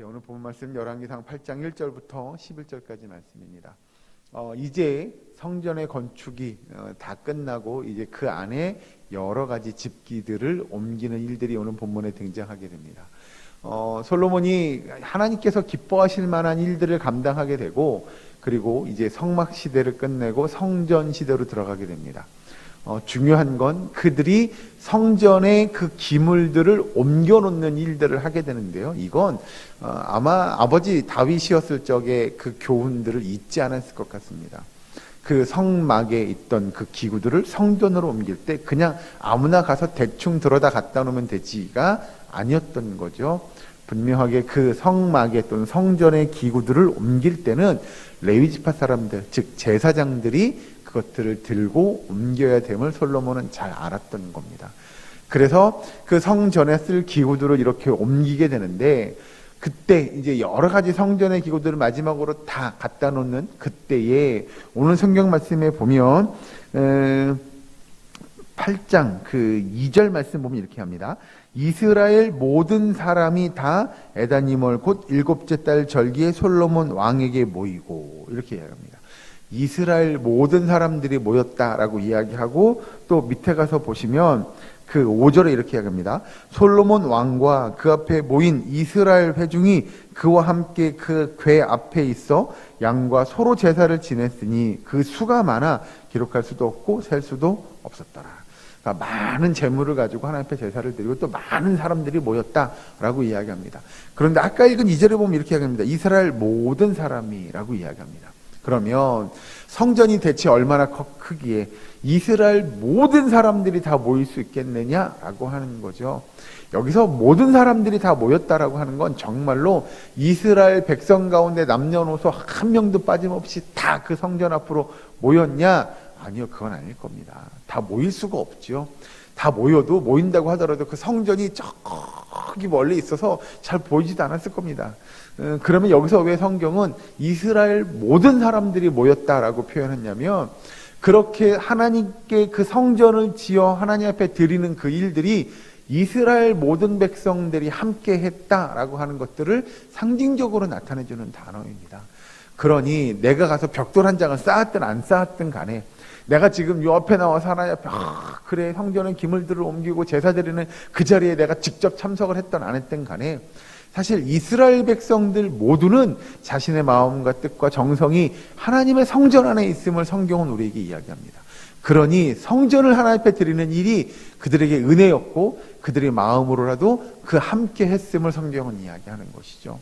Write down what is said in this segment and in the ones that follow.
오늘 본 말씀 열왕기상 8장 1절부터 11절까지 말씀입니다. 이제 성전의 건축이 다 끝나고 이제 그 안에 여러 가지 집기들을 옮기는 일들이 오늘 본문에 등장하게 됩니다. 솔로몬이 하나님께서 기뻐하실 만한 일들을 감당하게 되고, 그리고 이제 성막 시대를 끝내고 성전 시대로 들어가게 됩니다. 중요한 건 그들이 성전의 그 기물들을 옮겨놓는 일들을 하게 되는데요. 이건 아마 아버지 다윗이었을 적에 그 교훈들을 잊지 않았을 것 같습니다. 그 성막에 있던 그 기구들을 성전으로 옮길 때 그냥 아무나 가서 대충 들어다 갖다 놓으면 되지가 아니었던 거죠. 분명하게 그 성막에 또는 성전의 기구들을 옮길 때는 레위지파 사람들, 즉 제사장들이 그것들을 들고 옮겨야 됨을 솔로몬은 잘 알았던 겁니다. 그래서 그 성전에 쓸 기구들을 이렇게 옮기게 되는데, 그때 이제 여러 가지 성전의 기구들을 마지막으로 다 갖다 놓는 그때에 오늘 성경 말씀에 보면 8장 그 2절 말씀 보면 이렇게 합니다. 이스라엘 모든 사람이 다 에다니멀 곧 7째 달 절기에 솔로몬 왕에게 모이고, 이렇게 이야기합니다. 이스라엘 모든 사람들이 모였다라고 이야기하고, 또 밑에 가서 보시면 그 5절에 이렇게 이야기합니다. 솔로몬 왕과 그 앞에 모인 이스라엘 회중이 그와 함께 그 궤 앞에 있어 양과 소로 제사를 지냈으니 그 수가 많아 기록할 수도 없고 셀 수도 없었더라. 그러니까 많은 재물을 가지고 하나님 앞에 제사를 드리고 또 많은 사람들이 모였다라고 이야기합니다. 그런데 아까 읽은 2절에 보면 이렇게 이야기합니다. 이스라엘 모든 사람이라고 이야기합니다. 그러면 성전이 대체 얼마나 크기에 이스라엘 모든 사람들이 다 모일 수 있겠느냐라고 하는 거죠. 여기서 모든 사람들이 다 모였다라고 하는 건 정말로 이스라엘 백성 가운데 남녀노소 한 명도 빠짐없이 다 그 성전 앞으로 모였냐? 아니요, 그건 아닐 겁니다. 다 모일 수가 없죠. 다 모여도, 모인다고 하더라도 그 성전이 저기 멀리 있어서 잘 보이지도 않았을 겁니다. 그러면 여기서 왜 성경은 이스라엘 모든 사람들이 모였다라고 표현했냐면, 그렇게 하나님께 그 성전을 지어 하나님 앞에 드리는 그 일들이 이스라엘 모든 백성들이 함께 했다라고 하는 것들을 상징적으로 나타내주는 단어입니다. 그러니 내가 가서 벽돌 한 장을 쌓았든 안 쌓았든 간에, 내가 지금 요 앞에 나와서 하나님 앞에 그래 성전의 기물들을 옮기고 제사 드리는 그 자리에 내가 직접 참석을 했든 안 했든 간에, 사실 이스라엘 백성들 모두는 자신의 마음과 뜻과 정성이 하나님의 성전 안에 있음을 성경은 우리에게 이야기합니다. 그러니 성전을 하나님 앞에 드리는 일이 그들에게 은혜였고 그들의 마음으로라도 그 함께 했음을 성경은 이야기하는 것이죠.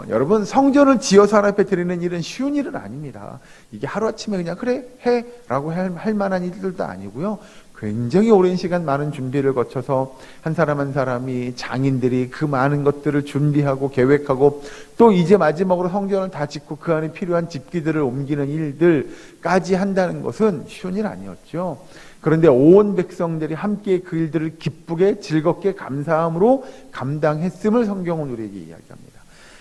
여러분, 성전을 지어서 하나님 앞에 드리는 일은 쉬운 일은 아닙니다. 이게 하루아침에 그냥 그래 해 라고 할 만한 일들도 아니고요. 굉장히 오랜 시간 많은 준비를 거쳐서 한 사람 한 사람이, 장인들이 그 많은 것들을 준비하고 계획하고, 또 이제 마지막으로 성전을 다 짓고 그 안에 필요한 집기들을 옮기는 일들까지 한다는 것은 쉬운 일 아니었죠. 그런데 온 백성들이 함께 그 일들을 기쁘게 즐겁게 감사함으로 감당했음을 성경은 우리에게 이야기합니다.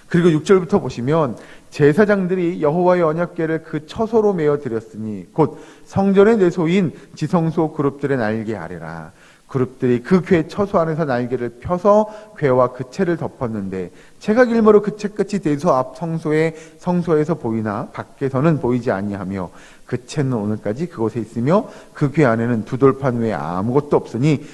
그리고 6절부터 보시면 제사장들이 여호와의 언약궤를 그 처소로 메어 드렸으니 곧 성전의 내소인 지성소 그룹들의 날개 아래라. 그룹들이 그 궤 처소 안에서 날개를 펴서 궤와 그 채를 덮었는데, 채가 길므로 그 채 끝이 대소 앞 성소에서 보이나 밖에서는 보이지 아니하며, 그 채는 오늘까지 그곳에 있으며 그 궤 안에는 두 돌판 외에 아무것도 없으니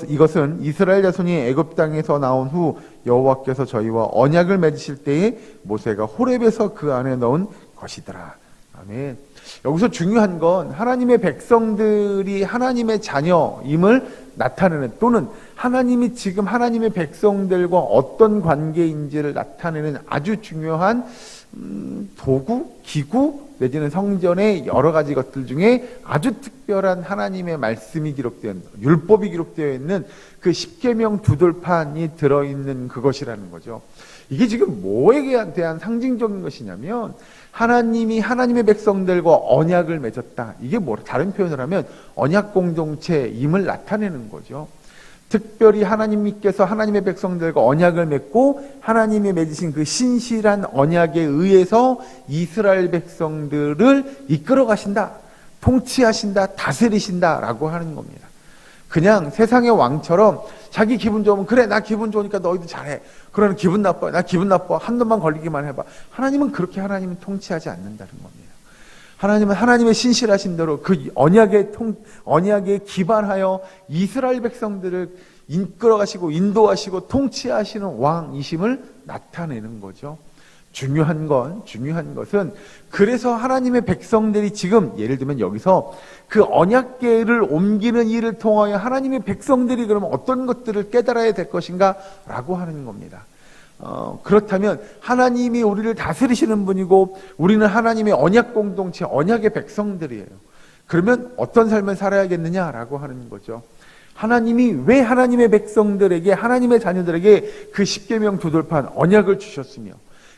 이것은 이스라엘 자손이 애굽 땅에서 나온 후 여호와께서 저희와 언약을 맺으실 때에 모세가 호렙에서 그 안에 넣은 것이더라. 아멘. 여기서 중요한 건 하나님의 백성들이 하나님의 자녀임을 나타내는, 또는 하나님이 지금 하나님의 백성들과 어떤 관계인지를 나타내는 아주 중요한 도구, 기구, 내지는 성전의 여러 가지 것들 중에 아주 특별한 하나님의 말씀이 기록되어 있는, 율법이 기록되어 있는 그 십계명 두 돌판이 들어있는 그것이라는 거죠. 이게 지금 뭐에 대한 상징적인 것이냐면, 하나님이 하나님의 백성들과 언약을 맺었다. 이게 다른 표현을 하면 언약 공동체임을 나타내는 거죠. 특별히 하나님께서 하나님의 백성들과 언약을 맺고 하나님이 맺으신 그 신실한 언약에 의해서 이스라엘 백성들을 이끌어 가신다, 통치하신다, 다스리신다라고 하는 겁니다. 그냥 세상의 왕처럼 자기 기분 좋으면 그래 나 기분 좋으니까 너희도 잘해. 그러면 기분 나빠 나 기분 나빠 한 놈만 걸리기만 해봐. 하나님은 그렇게 하나님은 통치하지 않는다는 겁니다. 하나님은 하나님의 신실하신 대로 그 언약에 기반하여 이스라엘 백성들을 이끌어가시고 인도하시고 통치하시는 왕이심을 나타내는 거죠. 중요한 것은 그래서 하나님의 백성들이 지금 예를 들면 여기서 그 언약궤를 옮기는 일을 통하여 하나님의 백성들이 그러면 어떤 것들을 깨달아야 될 것인가 라고 하는 겁니다. 그렇다면 하나님이 우리를 다스리시는 분이고 우리는 하나님의 언약 공동체, 언약의 백성들이에요. 그러면 어떤 삶을 살아야겠느냐라고 하는 거죠. 하나님이 왜 하나님의 백성들에게 하나님의 자녀들에게 그 십계명 두돌판 언약을 주셨으며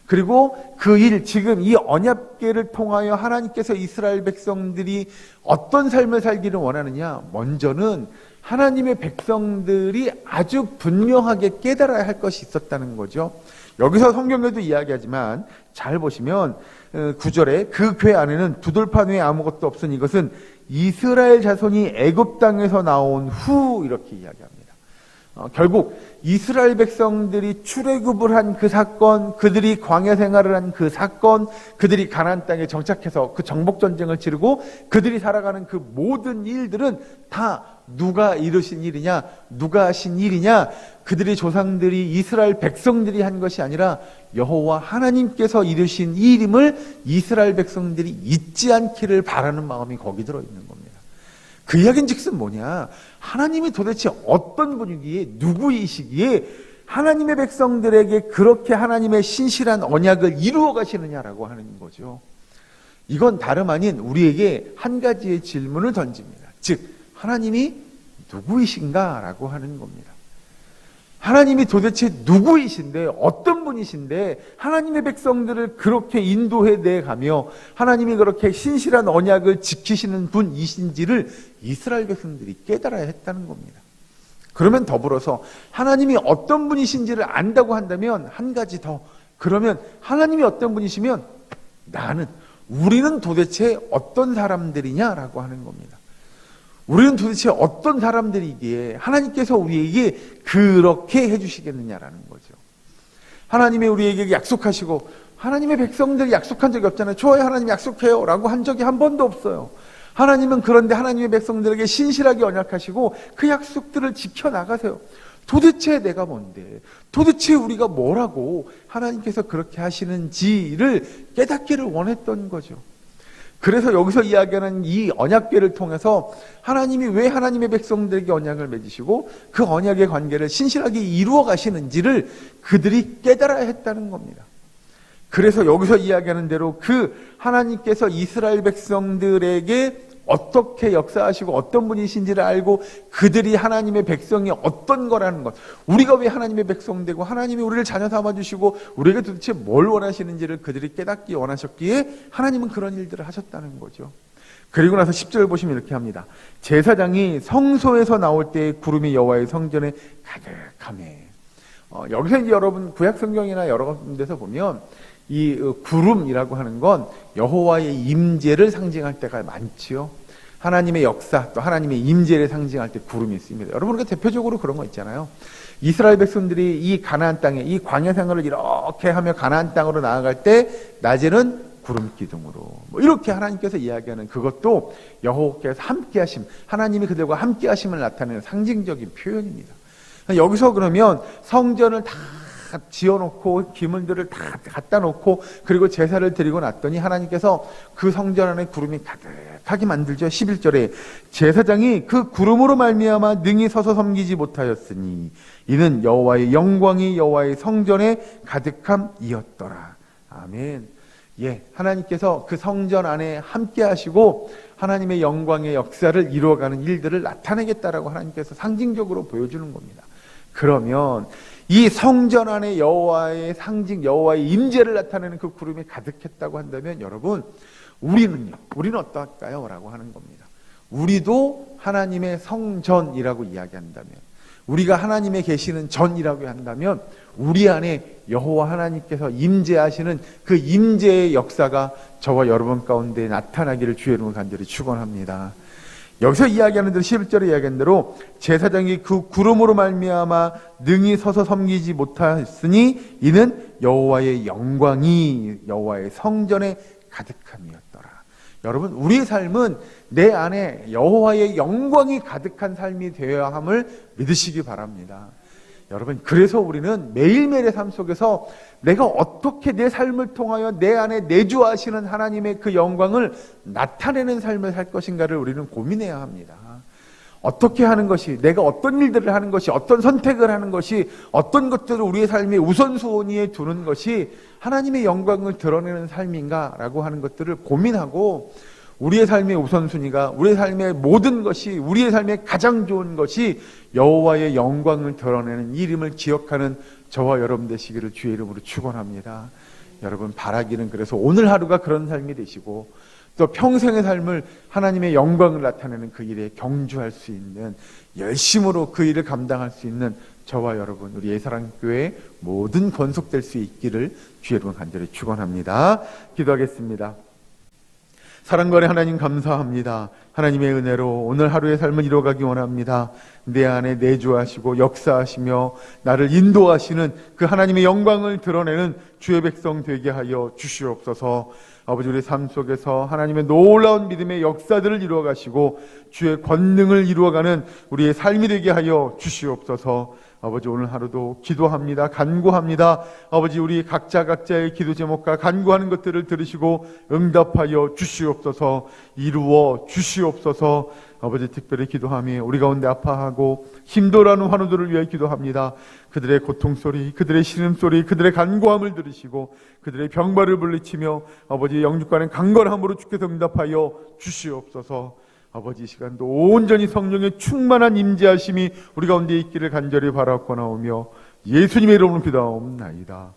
그리고 그 일 지금 이 언약궤를 통하여 하나님께서 이스라엘 백성들이 어떤 삶을 살기를 원하느냐. 먼저는 하나님의 백성들이 아주 분명하게 깨달아야 할 것이 있었다는 거죠. 여기서 성경에도 이야기하지만 잘 보시면 9절에 그 궤 안에는 두돌판 외에 아무것도 없으니 이것은 이스라엘 자손이 애굽 땅에서 나온 후 이렇게 이야기합니다. 결국 이스라엘 백성들이 출애굽을 한 그 사건, 그들이 광야 생활을 한 그 사건, 그들이 가나안 땅에 정착해서 그 정복 전쟁을 치르고 그들이 살아가는 그 모든 일들은 다 누가 이루신 일이냐, 누가 하신 일이냐, 그들의 조상들이 이스라엘 백성들이 한 것이 아니라 여호와 하나님께서 이루신 일임을 이스라엘 백성들이 잊지 않기를 바라는 마음이 거기 들어있는 겁니다. 그 이야기는 즉슨 뭐냐? 하나님이 도대체 어떤 분이기에 누구이시기에 하나님의 백성들에게 그렇게 하나님의 신실한 언약을 이루어 가시느냐라고 하는 거죠. 이건 다름 아닌 우리에게 한 가지의 질문을 던집니다. 즉 하나님이 누구이신가라고 하는 겁니다. 하나님이 도대체 누구이신데 어떤 분이신데 하나님의 백성들을 그렇게 인도해 내가며 하나님이 그렇게 신실한 언약을 지키시는 분이신지를 이스라엘 백성들이 깨달아야 했다는 겁니다. 그러면 더불어서 하나님이 어떤 분이신지를 안다고 한다면 한 가지 더, 그러면 하나님이 어떤 분이시면 우리는 도대체 어떤 사람들이냐라고 하는 겁니다. 우리는 도대체 어떤 사람들이기에 하나님께서 우리에게 그렇게 해주시겠느냐라는 거죠. 하나님이 우리에게 약속하시고 하나님의 백성들이 약속한 적이 없잖아요. 좋아요, 하나님 약속해요 라고 한 적이 한 번도 없어요. 하나님은 그런데 하나님의 백성들에게 신실하게 언약하시고 그 약속들을 지켜나가세요. 도대체 내가 뭔데, 도대체 우리가 뭐라고 하나님께서 그렇게 하시는지를 깨닫기를 원했던 거죠. 그래서 여기서 이야기하는 이 언약궤를 통해서 하나님이 왜 하나님의 백성들에게 언약을 맺으시고 그 언약의 관계를 신실하게 이루어 가시는지를 그들이 깨달아야 했다는 겁니다. 그래서 여기서 이야기하는 대로 그 하나님께서 이스라엘 백성들에게 어떻게 역사하시고 어떤 분이신지를 알고 그들이 하나님의 백성이 어떤 거라는 것, 우리가 왜 하나님의 백성 되고 하나님이 우리를 자녀 삼아주시고 우리에게 도대체 뭘 원하시는지를 그들이 깨닫기 원하셨기에 하나님은 그런 일들을 하셨다는 거죠. 그리고 나서 10절 보시면 이렇게 합니다. 제사장이 성소에서 나올 때 구름이 여호와의 성전에 가득하매. 여기서 이제 여러분 구약 성경이나 여러 군데서 보면 이 구름이라고 하는 건 여호와의 임재를 상징할 때가 많지요. 하나님의 역사 또 하나님의 임재를 상징할 때 구름이 있습니다. 여러분 우리가 대표적으로 그런 거 있잖아요. 이스라엘 백성들이 이 가나안 땅에 이 광야 생활을 이렇게 하며 가나안 땅으로 나아갈 때 낮에는 구름 기둥으로 이렇게 하나님께서 이야기하는 그것도 여호와께서 함께하심, 하나님이 그들과 함께하심을 나타내는 상징적인 표현입니다. 여기서 그러면 성전을 다 지어놓고 기물들을 다 갖다 놓고 그리고 제사를 드리고 났더니 하나님께서 그 성전 안에 구름이 가득하게 만들죠. 11절에 제사장이 그 구름으로 말미암아 능히 서서 섬기지 못하였으니 이는 여호와의 영광이 여호와의 성전에 가득함이었더라. 아멘. 예, 하나님께서 그 성전 안에 함께 하시고 하나님의 영광의 역사를 이루어가는 일들을 나타내겠다라고 하나님께서 상징적으로 보여주는 겁니다. 그러면 이 성전 안에 여호와의 상징, 여호와의 임재를 나타내는 그 구름이 가득했다고 한다면 여러분, 우리는 어떨까요? 라고 하는 겁니다. 우리도 하나님의 성전이라고 이야기한다면, 우리가 하나님의 계시는 전이라고 한다면 우리 안에 여호와 하나님께서 임재하시는 그 임재의 역사가 저와 여러분 가운데 나타나기를 주의 이름으로 간절히 축원합니다. 여기서 이야기하는 대로 11절에 이야기한 대로 제사장이 그 구름으로 말미암아 능히 서서 섬기지 못하였으니 이는 여호와의 영광이 여호와의 성전에 가득함이었더라. 여러분, 우리의 삶은 내 안에 여호와의 영광이 가득한 삶이 되어야 함을 믿으시기 바랍니다. 여러분, 그래서 우리는 매일매일의 삶 속에서 내가 어떻게 내 삶을 통하여 내 안에 내주하시는 하나님의 그 영광을 나타내는 삶을 살 것인가를 우리는 고민해야 합니다. 어떻게 하는 것이, 내가 어떤 일들을 하는 것이, 어떤 선택을 하는 것이, 어떤 것들을 우리의 삶의 우선순위에 두는 것이 하나님의 영광을 드러내는 삶인가라고 하는 것들을 고민하고, 우리의 삶의 우선순위가, 우리의 삶의 모든 것이, 우리의 삶의 가장 좋은 것이 여호와의 영광을 드러내는 이름을 기억하는 저와 여러분 되시기를 주의 이름으로 축원합니다. 여러분, 바라기는 그래서 오늘 하루가 그런 삶이 되시고 또 평생의 삶을 하나님의 영광을 나타내는 그 일에 경주할 수 있는, 열심으로 그 일을 감당할 수 있는 저와 여러분, 우리 예사랑교회 모든 건속될 수 있기를 주의 이름으로 간절히 축원합니다. 기도하겠습니다. 사랑과의 하나님, 감사합니다. 하나님의 은혜로 오늘 하루의 삶을 이뤄가기 원합니다. 내 안에 내주하시고 역사하시며 나를 인도하시는 그 하나님의 영광을 드러내는 주의 백성 되게 하여 주시옵소서. 아버지, 우리 삶 속에서 하나님의 놀라운 믿음의 역사들을 이루어가시고 주의 권능을 이루어가는 우리의 삶이 되게 하여 주시옵소서. 아버지, 오늘 하루도 기도합니다. 간구합니다. 아버지, 우리 각자의 기도 제목과 간구하는 것들을 들으시고 응답하여 주시옵소서. 이루어 주시옵소서. 아버지, 특별히 기도하며 우리 가운데 아파하고 힘들어하는 환우들을 위해 기도합니다. 그들의 고통소리, 그들의 신음소리, 그들의 간구함을 들으시고 그들의 병발을 물리치며 아버지, 영육간의 강건함으로 주께서 응답하여 주시옵소서. 아버지, 이 시간도 온전히 성령의 충만한 임재하심이 우리 가운데 있기를 간절히 바라옵나오며 예수님의 이름으로 기도하옵나이다.